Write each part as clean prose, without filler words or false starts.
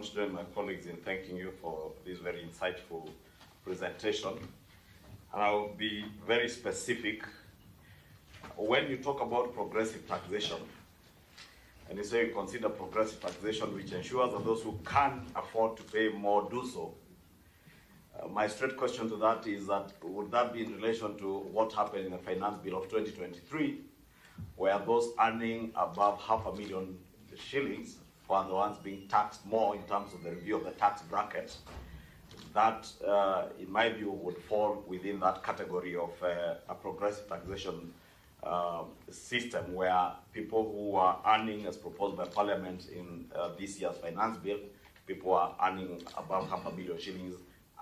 want to join my colleagues in thanking you for this very insightful presentation. And I'll be very specific. When you talk about progressive taxation, and you say you consider progressive taxation which ensures that those who can afford to pay more do so, my straight question to that is that would that be in relation to what happened in the Finance Bill of 2023, where those earning above $500,000 shillings were the ones being taxed more in terms of the review of the tax bracket? That, in my view, would fall within that category of a progressive taxation system, where people who are earning, as proposed by Parliament in this year's Finance Bill, people who are earning above $500,000 shillings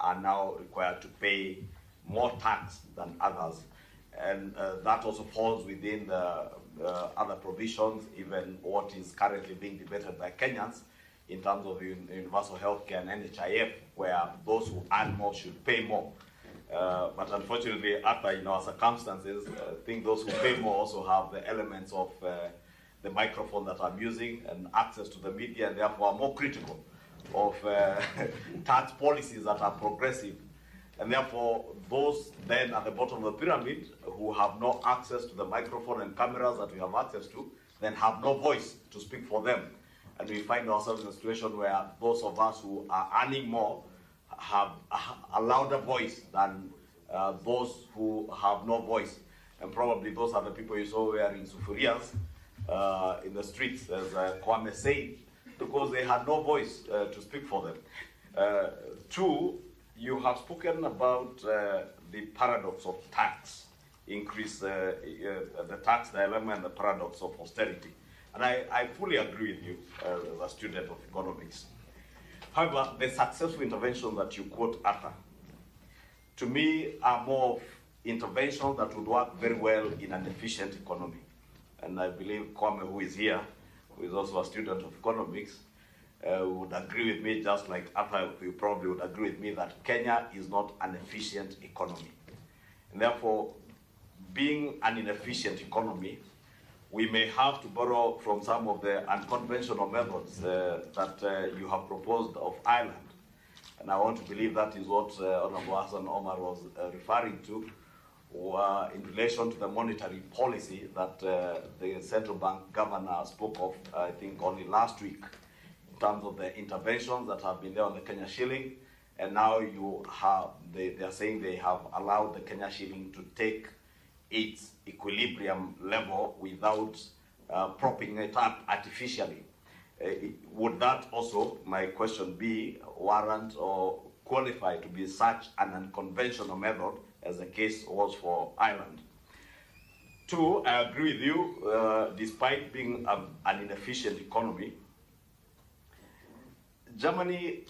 are now required to pay more tax than others. And that also falls within the other provisions, even what is currently being debated by Kenyans in terms of universal healthcare and NHIF, where those who earn more should pay more. But unfortunately, after in our circumstances, I think those who pay more also have the elements of the microphone that I'm using and access to the media, and therefore are more critical of tax policies that are progressive. And therefore, those then at the bottom of the pyramid who have no access to the microphone and cameras that we have access to, then have no voice to speak for them. And we find ourselves in a situation where those of us who are earning more have a louder voice than those who have no voice. And probably those are the people you saw wearing sufurias in the streets, as Kwame said, because they had no voice to speak for them. Two, you have spoken about the paradox of tax, increase the tax dilemma and the paradox of austerity. And I fully agree with you as a student of economics. However, the successful interventions that you quote, Arthur, to me are more of interventions that would work very well in an efficient economy. And I believe Kwame, who is here, who is also a student of economics, would agree with me, just like Arthur, you probably would agree with me, that Kenya is not an efficient economy. And therefore, being an inefficient economy, we may have to borrow from some of the unconventional methods that you have proposed of Ireland. And I want to believe that is what Honorable Hassan Omar was referring to, in relation to the monetary policy that the central bank governor spoke of, I think, only last week, in terms of the interventions that have been there on the Kenya shilling. And now you have, they are saying they have allowed the Kenya shilling to take its equilibrium level without propping it up artificially. Would that also, my question be, warrant or qualify to be such an unconventional method as the case was for Ireland? Two, I agree with you, despite being an inefficient economy, Germany,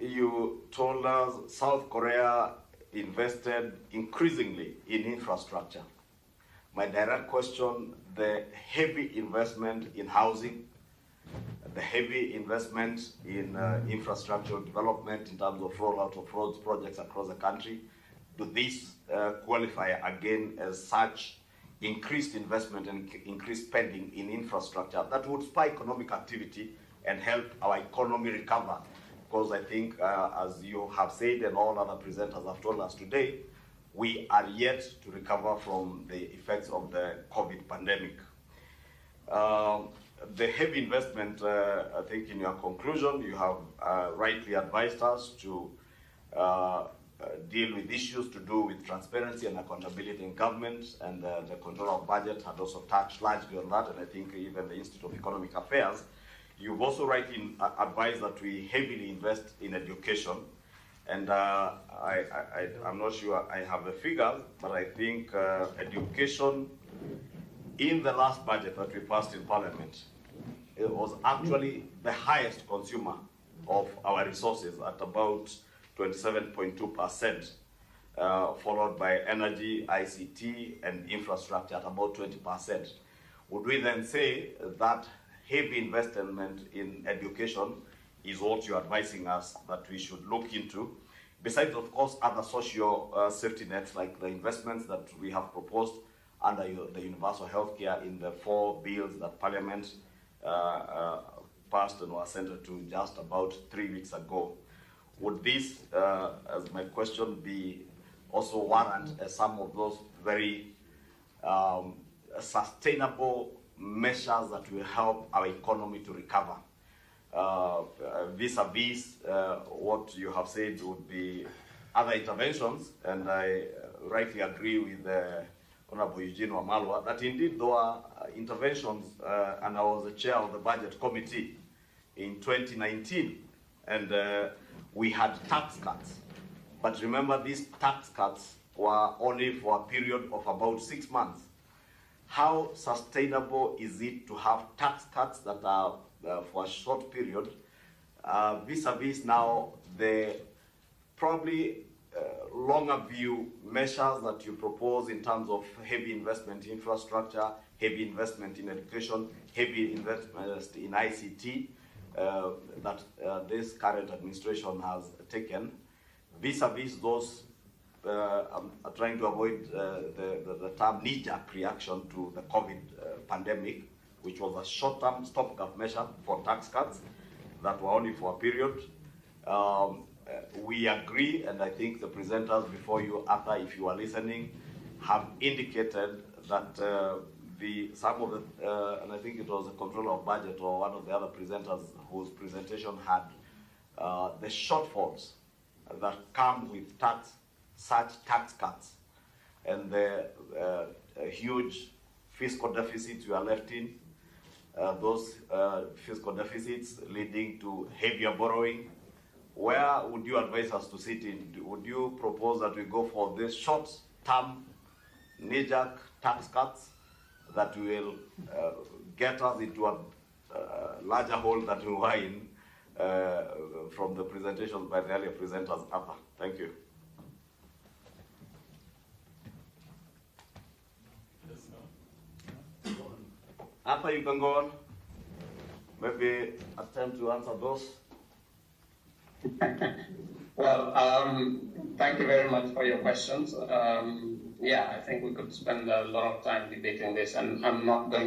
you told us, South Korea invested increasingly in infrastructure. My direct question, the heavy investment in housing, the heavy investment in infrastructural development in terms of rollout of roads projects across the country, do these qualify again as such increased investment and increased spending in infrastructure that would spur economic activity and help our economy recover? Because I think, as you have said and all other presenters have told us today, we are yet to recover from the effects of the COVID pandemic. The heavy investment, I think in your conclusion, you have rightly advised us to deal with issues to do with transparency and accountability in government, and the control of budget had also touched largely on that, and I think even the Institute of Economic Affairs. You've also rightly advised that we heavily invest in education, and I'm not sure I have the figures, but I think education in the last budget that we passed in Parliament, it was actually the highest consumer of our resources at about 27.2%, followed by energy, ICT, and infrastructure at about 20%. Would we then say that heavy investment in education is what you're advising us that we should look into, besides, of course, other social safety nets like the investments that we have proposed under the universal healthcare in the 4 bills that Parliament passed and was sent to just about 3 weeks ago. Would this, as my question, be also warrant some of those very sustainable measures that will help our economy to recover? Vis-a-vis what you have said would be other interventions, and I rightly agree with Honorable Eugene Wamalwa that indeed there are interventions, and I was the chair of the budget committee in 2019, and we had tax cuts. But remember, these tax cuts were only for a period of about 6 months. How sustainable is it to have tax cuts that are for a short period, vis-a-vis now the probably longer view measures that you propose in terms of heavy investment in infrastructure, heavy investment in education, heavy investment in ICT that this current administration has taken, vis-a-vis those, I'm trying to avoid the term knee-jerk reaction to the COVID pandemic, which was a short-term stopgap measure for tax cuts that were only for a period. We agree, and I think the presenters before you, Arthur, if you are listening, have indicated that some of the, and I think it was the controller of budget or one of the other presenters whose presentation had the shortfalls that come with such tax cuts and the huge fiscal deficits we are left in, those fiscal deficits leading to heavier borrowing. Where would you advise us to sit in? Would you propose that we go for this short-term knee-jerk tax cuts that will get us into a larger hole that we were in from the presentations by the earlier presenters? Arthur, thank you. Arthur, you can go on. Maybe attempt to answer those. Well, thank you very much for your questions. Yeah, I think we could spend a lot of time debating this, and I'm not going